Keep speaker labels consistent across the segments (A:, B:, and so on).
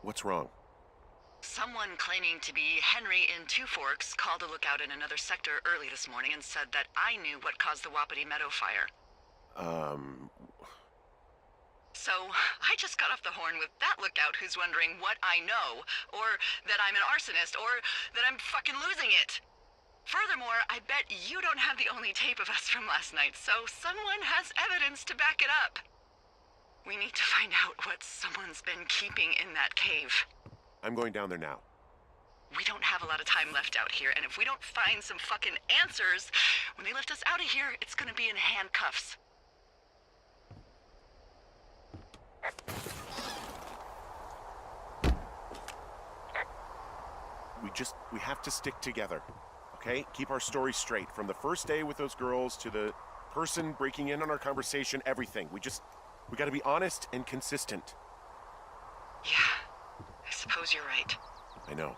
A: What's wrong?
B: Someone claiming to be Henry in Two Forks called a lookout in another sector early this morning and said that I knew what caused the Wapiti Meadow fire. So, I just got off the horn with that lookout who's wondering what I know, or that I'm an arsonist, or that I'm fucking losing it. Furthermore, I bet you don't have the only tape of us from last night, so someone has evidence to back it up. We need to find out what someone's been keeping in that cave.
A: I'm going down there now.
B: We don't have a lot of time left out here, and if we don't find some fucking answers, when they lift us out of here, it's gonna be in handcuffs.
A: We have to stick together, okay? Keep our story straight. From the first day with those girls to the person breaking in on our conversation, everything. We gotta be honest and consistent.
B: Yeah, I suppose you're right.
A: I know.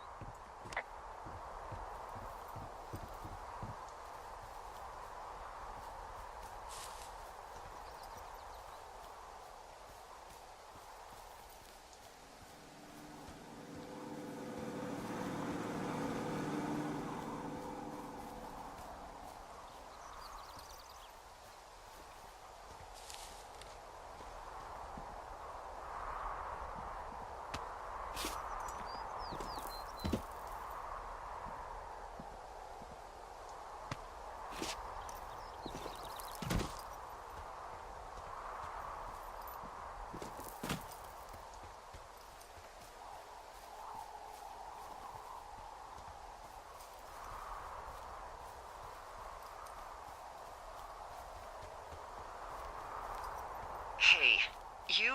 B: Hey, you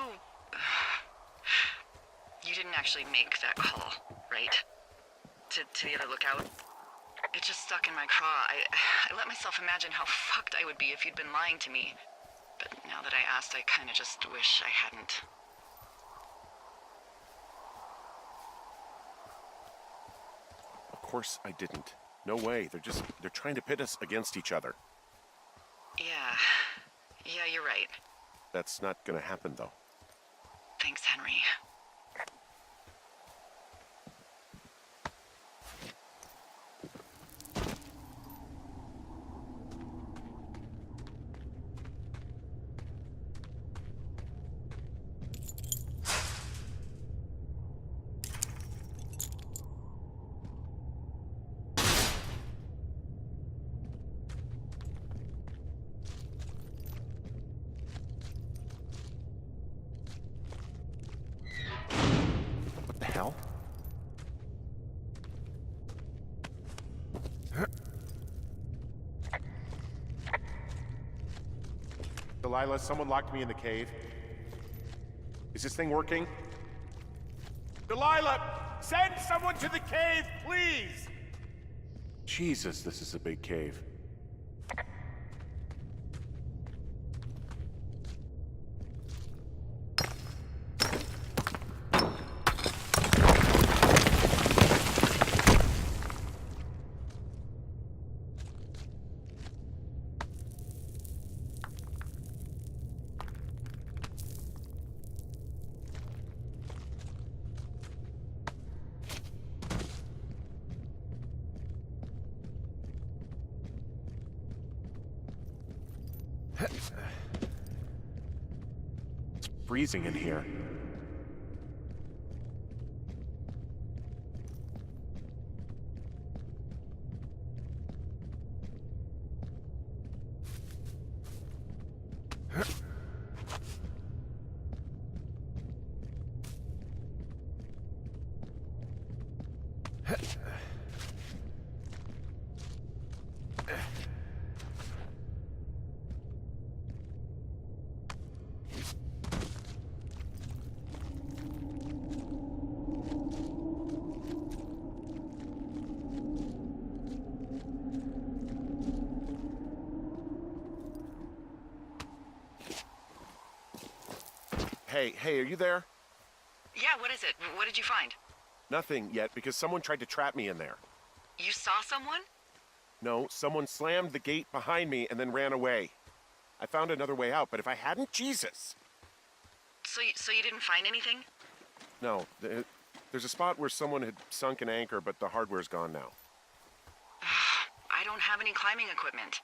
B: didn't actually make that call, right? To the other lookout? It just stuck in my craw. I let myself imagine how fucked I would be if you'd been lying to me. But now that I asked, I kinda just wish I hadn't.
A: Of course I didn't. No way. They're trying to pit us against each other.
B: Yeah, you're right.
A: That's not gonna happen, though.
B: Thanks, Henry.
A: What the hell? Delilah, someone locked me in the cave. Is this thing working? Delilah! Send someone to the cave, please! Jesus, this is a big cave. It's freezing in here. Hey, are you there?
B: Yeah, what is it? What did you find?
A: Nothing yet, because someone tried to trap me in there.
B: You saw someone?
A: No, someone slammed the gate behind me and then ran away. I found another way out, but if I hadn't, Jesus!
B: So you didn't find anything?
A: No, There's a spot where someone had sunk an anchor, but the hardware's gone now.
B: I don't have any climbing equipment.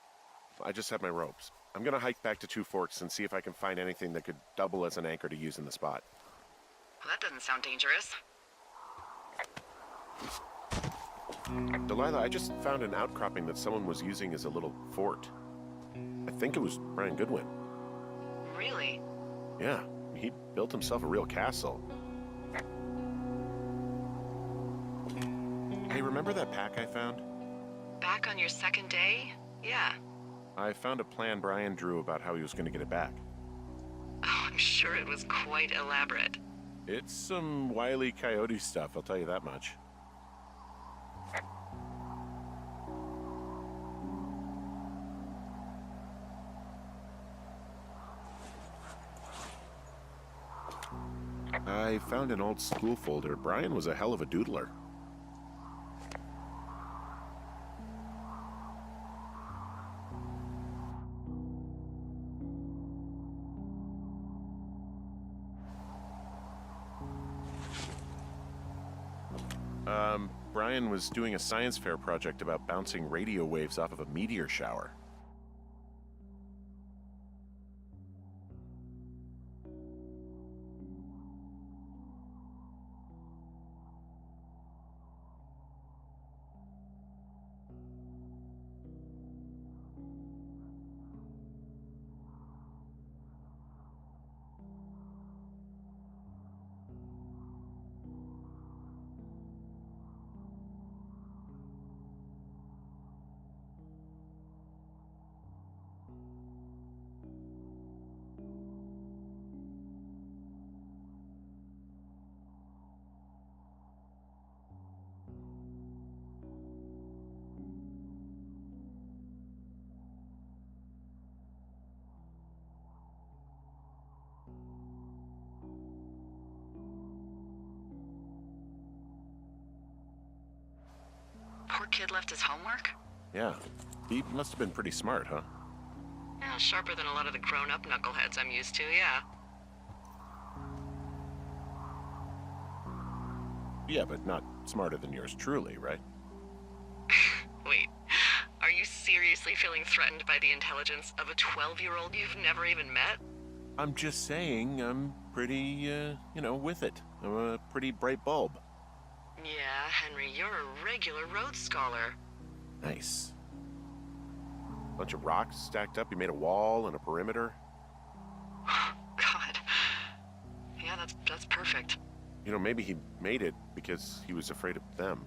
A: I just have my ropes. I'm gonna hike back to Two Forks and see if I can find anything that could double as an anchor to use in the spot.
B: Well, that doesn't sound dangerous.
A: Delilah, I just found an outcropping that someone was using as a little fort. I think it was Brian Goodwin.
B: Really?
A: Yeah, he built himself a real castle. Hey, remember that pack I found?
B: Back on your second day? Yeah.
A: I found a plan Brian drew about how he was going to get it back.
B: Oh, I'm sure it was quite elaborate.
A: It's some Wile E. Coyote stuff, I'll tell you that much. I found an old school folder. Brian was a hell of a doodler. Brian was doing a science fair project about bouncing radio waves off of a meteor shower.
B: Poor kid left his homework?
A: Yeah, he must have been pretty smart, huh?
B: Yeah, sharper than a lot of the grown-up knuckleheads I'm used to, yeah.
A: Yeah, but not smarter than yours truly, right?
B: Wait, are you seriously feeling threatened by the intelligence of a 12-year-old you've never even met?
A: I'm just saying I'm pretty, with it. I'm a pretty bright bulb.
B: Yeah, Henry, you're a regular Rhodes Scholar.
A: Nice. Bunch of rocks stacked up. You made a wall and a perimeter.
B: God. Yeah, that's perfect.
A: You know, maybe he made it because he was afraid of them.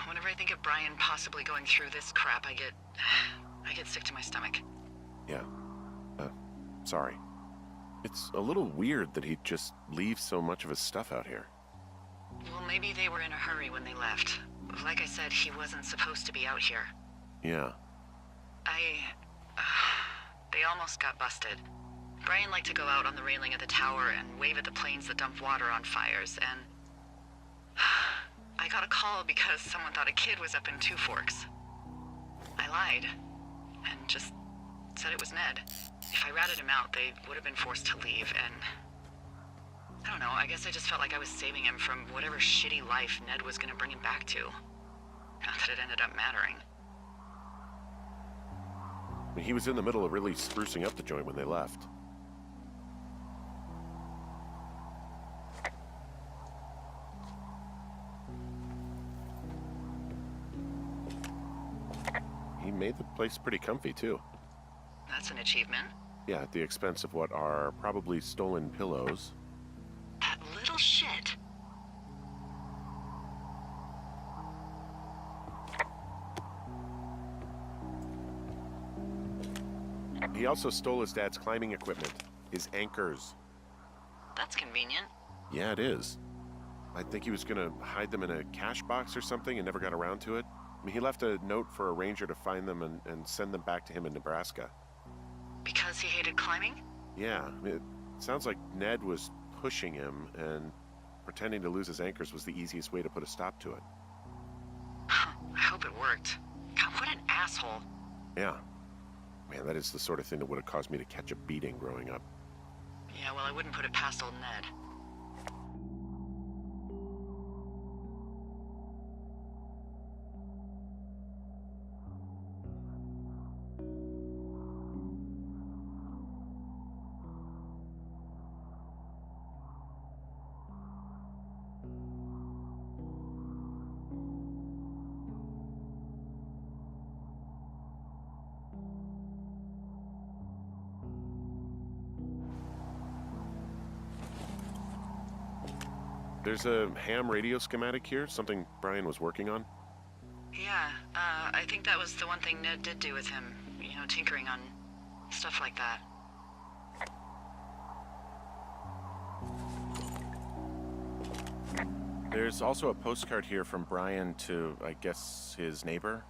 B: Whenever I think of Brian possibly going through this crap, I get sick to my stomach.
A: Yeah. Sorry. It's a little weird that he'd just leave so much of his stuff out here.
B: Well, maybe they were in a hurry when they left. Like I said, he wasn't supposed to be out here.
A: Yeah.
B: They almost got busted. Brian liked to go out on the railing of the tower and wave at the planes that dump water on fires, and I got a call because someone thought a kid was up in Two Forks. I lied, and just said it was Ned. If I ratted him out, they would have been forced to leave, and I don't know, I guess I just felt like I was saving him from whatever shitty life Ned was gonna bring him back to. Not that it ended up mattering.
A: I mean, he was in the middle of really sprucing up the joint when they left. He made the place pretty comfy, too.
B: That's an achievement.
A: Yeah, at the expense of what are probably stolen pillows.
B: That little shit.
A: He also stole his dad's climbing equipment, his anchors.
B: That's convenient.
A: Yeah, it is. I think he was gonna hide them in a cash box or something and never got around to it. I mean, he left a note for a ranger to find them and send them back to him in Nebraska.
B: Because he hated climbing?
A: Yeah, I mean, it sounds like Ned was pushing him, and pretending to lose his anchors was the easiest way to put a stop to it.
B: I hope it worked. God, what an asshole.
A: Yeah. Man, that is the sort of thing that would have caused me to catch a beating growing up.
B: Yeah, well, I wouldn't put it past old Ned.
A: there's a ham radio schematic here, something Brian was working on.
B: Yeah, I think that was the one thing Ned did do with him. You know, tinkering on stuff like that.
A: There's also a postcard here from Brian to, I guess, his neighbor.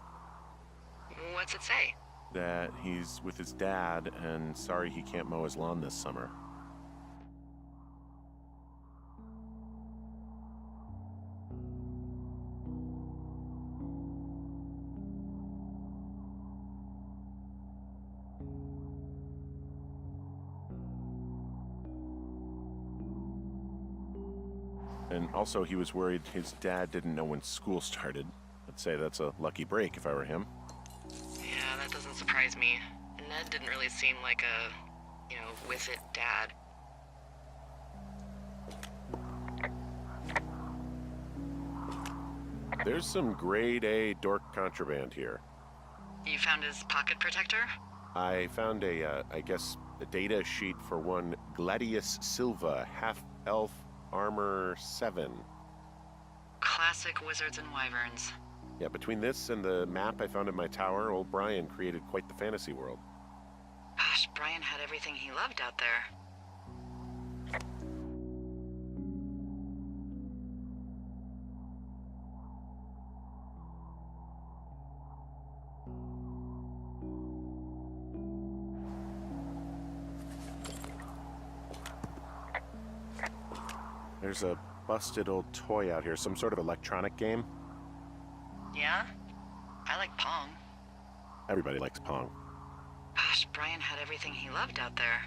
B: What's it say?
A: That he's with his dad and sorry he can't mow his lawn this summer. And also, he was worried his dad didn't know when school started. I'd say that's a lucky break if I were him.
B: Yeah, that doesn't surprise me. Ned didn't really seem like a, with it dad.
A: There's some grade A dork contraband here.
B: You found his pocket protector?
A: I found a data sheet for one Gladius Silva, half-elf armor 7.
B: Classic wizards and wyverns.
A: Yeah, between this and the map I found in my tower, old Brian created quite the fantasy world.
B: Gosh, Brian had everything he loved out there.
A: There's a busted old toy out here, some sort of electronic game.
B: Yeah? I like Pong.
A: Everybody likes Pong.
B: Gosh, Brian had everything he loved out there.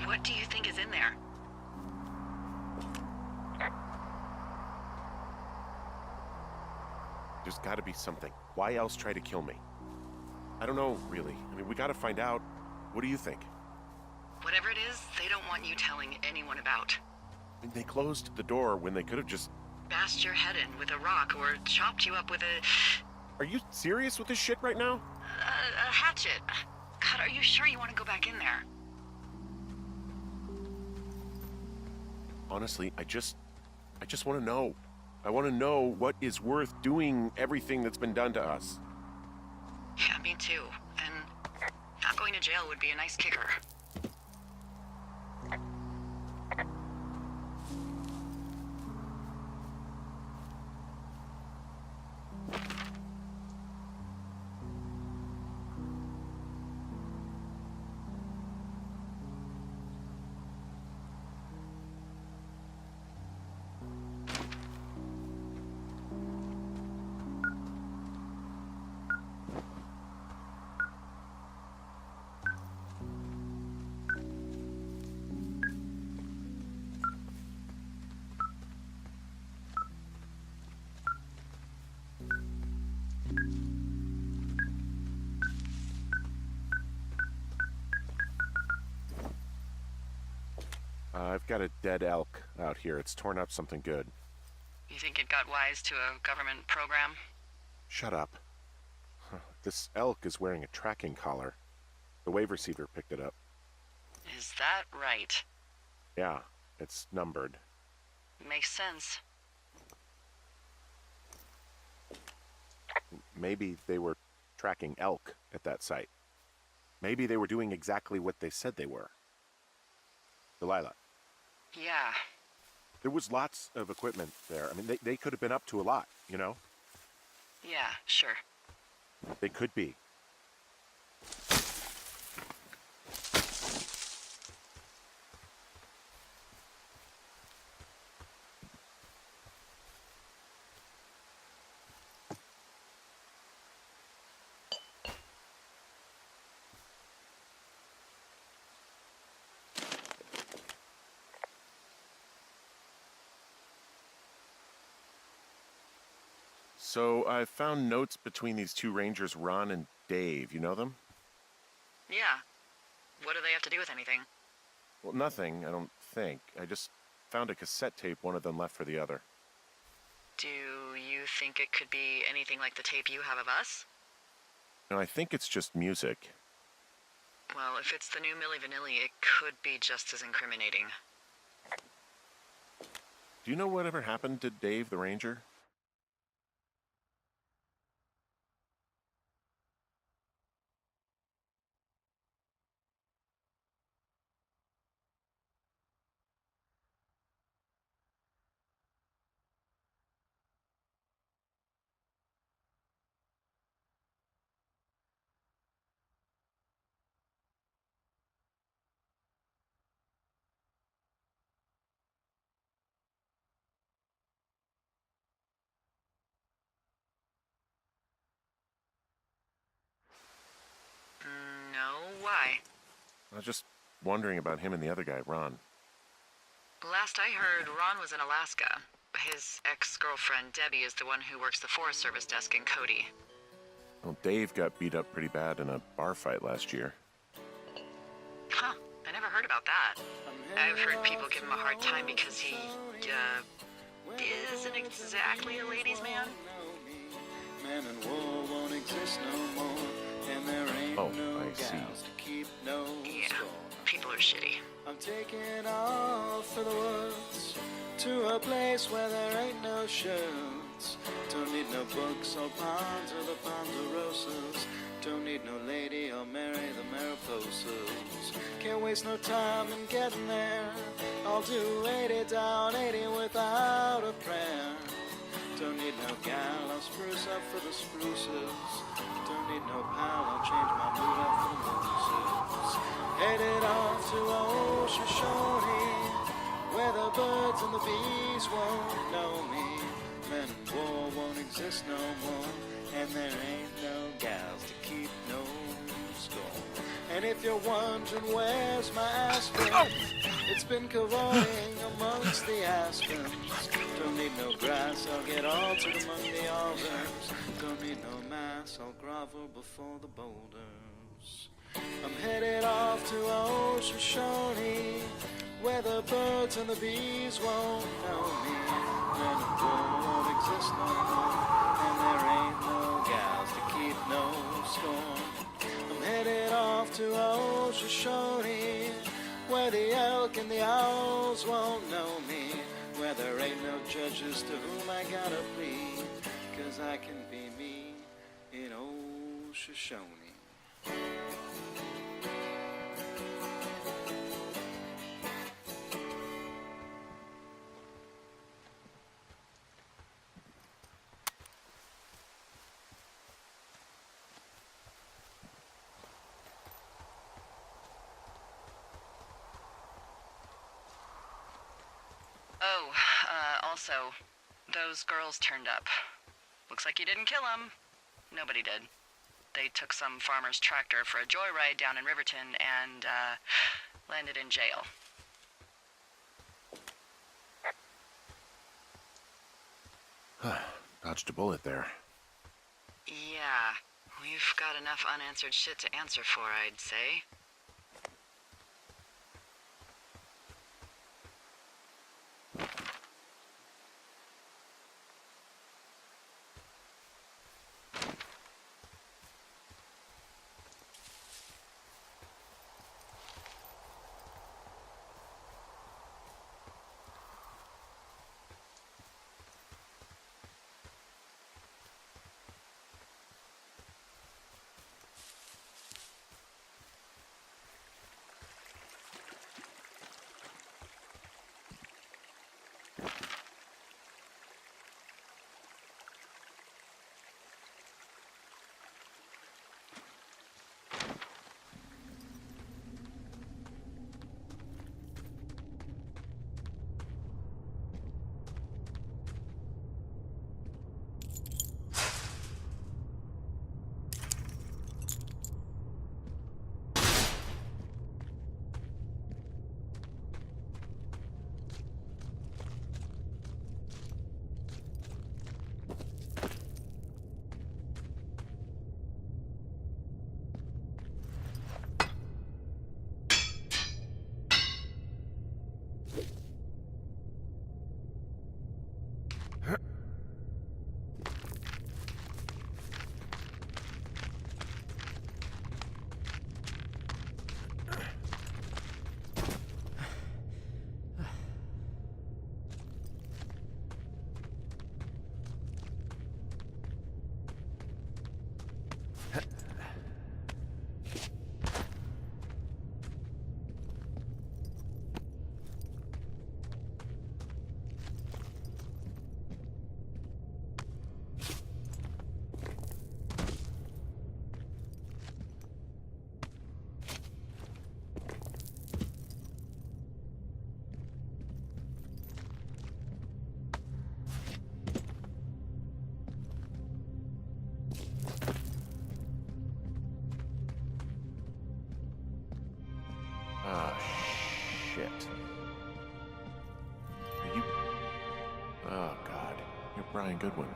B: What do you think is in there?
A: There's gotta be something. Why else try to kill me? I don't know, really. I mean, we gotta find out. What do you think?
B: Whatever it is, they don't want you telling anyone about.
A: I mean, they closed the door when they could have just...
B: Bashed your head in with a rock or chopped you up with a
A: Are you serious with this shit right now?
B: hatchet. God, are you sure you want to go back in there?
A: Honestly, I just want to know. I want to know what is worth doing everything that's been done to us.
B: Yeah, me too. And not going to jail would be a nice kicker.
A: I've got a dead elk out here. It's torn up something good.
B: You think it got wise to a government program?
A: Shut up. Huh, this elk is wearing a tracking collar. The wave receiver picked it up.
B: Is that right?
A: Yeah, it's numbered.
B: Makes sense.
A: Maybe they were tracking elk at that site. Maybe they were doing exactly what they said they were. Delilah.
B: Yeah.
A: There was lots of equipment there. I mean, they could have been up to a lot, you know?
B: Yeah, sure.
A: They could be. So I found notes between these two rangers, Ron and Dave. You know them?
B: Yeah. What do they have to do with anything?
A: Well, nothing, I don't think. I just found a cassette tape one of them left for the other.
B: Do you think it could be anything like the tape you have of us?
A: No, I think it's just music.
B: Well, if it's the new Milli Vanilli, it could be just as incriminating.
A: Do you know whatever happened to Dave the Ranger?
B: No, why?
A: I was just wondering about him and the other guy, Ron.
B: Last I heard, Ron was in Alaska. His ex-girlfriend, Debbie, is the one who works the Forest Service desk in Cody.
A: Well, Dave got beat up pretty bad in a bar fight last year.
B: Huh, I never heard about that. I've heard people give him a hard time because he, isn't exactly a ladies' man.
C: Man and war won't exist no more, and there ain't
A: Oh,
C: no
A: I see.
C: gals to keep no
B: Yeah,
C: score.
B: people are shitty.
C: I'm taking off for the woods, to a place where there ain't no shirts. Don't need no books or ponds or the ponderosas. Don't need no lady or marry the Mariposas. Can't waste no time in getting there. I'll do 80 down, 80 without a prayer. Don't need no gal, I'll spruce up for the spruces. Don't need no pal, I'll change my mood up for the mooses. Headed off to old Shoshone, where the birds and the bees won't know me. Men and war won't exist no more, and there ain't no gals to keep no score. And if you're wondering where's my aspirin, it's been corroding amongst the aspens. Don't need no grass, I'll get altered among the alders. Don't need no mass, I'll grovel before the boulders. I'm headed off to old Shoshone, where the birds and the bees won't know me. Men and war won't exist no more, and there ain't no gals to keep no score. I'm headed off to old Shoshone, where the elk and the owls won't know me, where there ain't no judges to whom I gotta plead, 'cause I can be me in old Shoshone.
B: Oh, also, those girls turned up. Looks like you didn't kill them. Nobody did. They took some farmer's tractor for a joyride down in Riverton and, landed in jail.
A: Dodged a bullet there.
B: Yeah, we've got enough unanswered shit to answer for, I'd say.
A: Brian Goodwin.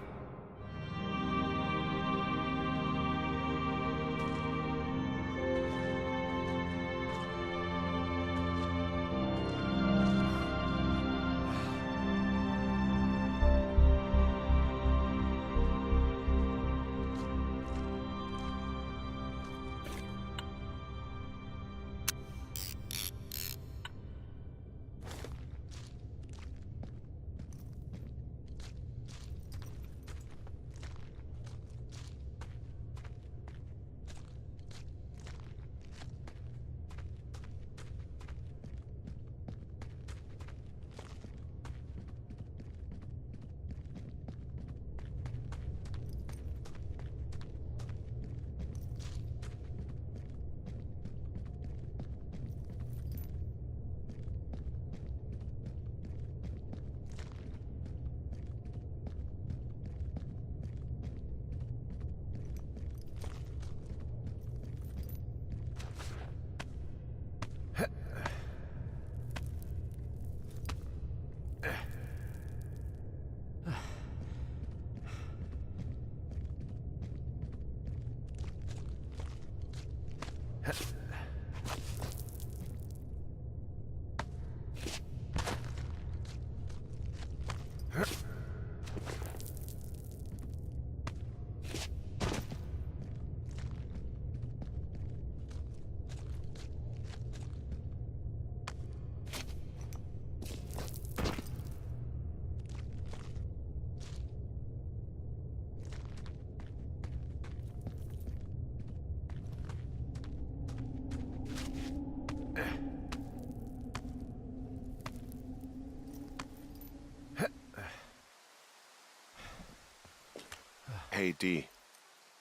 A: Hey, Dee.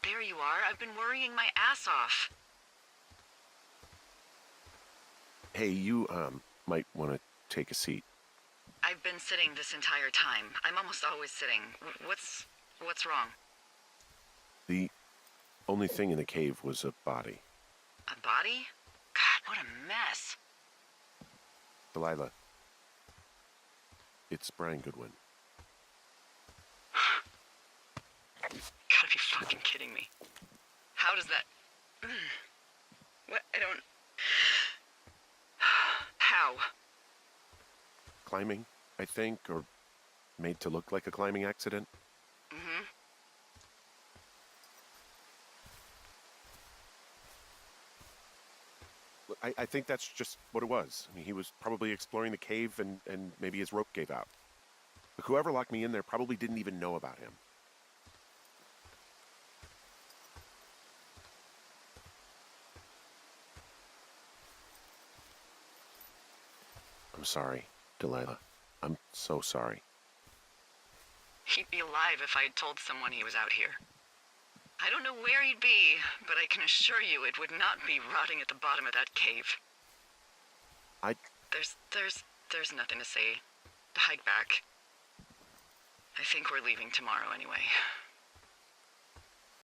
B: There you are. I've been worrying my ass off.
A: Hey, you, might want to take a seat.
B: I've been sitting this entire time. I'm almost always sitting. What's wrong?
A: The only thing in the cave was a body.
B: A body? God, what a mess.
A: Delilah. It's Brian Goodwin.
B: Gotta be fucking kidding me. How does that... What? I don't... How?
A: Climbing, I think, or made to look like a climbing accident.
B: Mm-hmm.
A: Look, I think that's just what it was. I mean, he was probably exploring the cave and maybe his rope gave out. But whoever locked me in there probably didn't even know about him. I'm sorry, Delilah. I'm so sorry.
B: He'd be alive if I had told someone he was out here. I don't know where he'd be, but I can assure you it would not be rotting at the bottom of that cave. There's nothing to say. Hike back. I think we're leaving tomorrow anyway.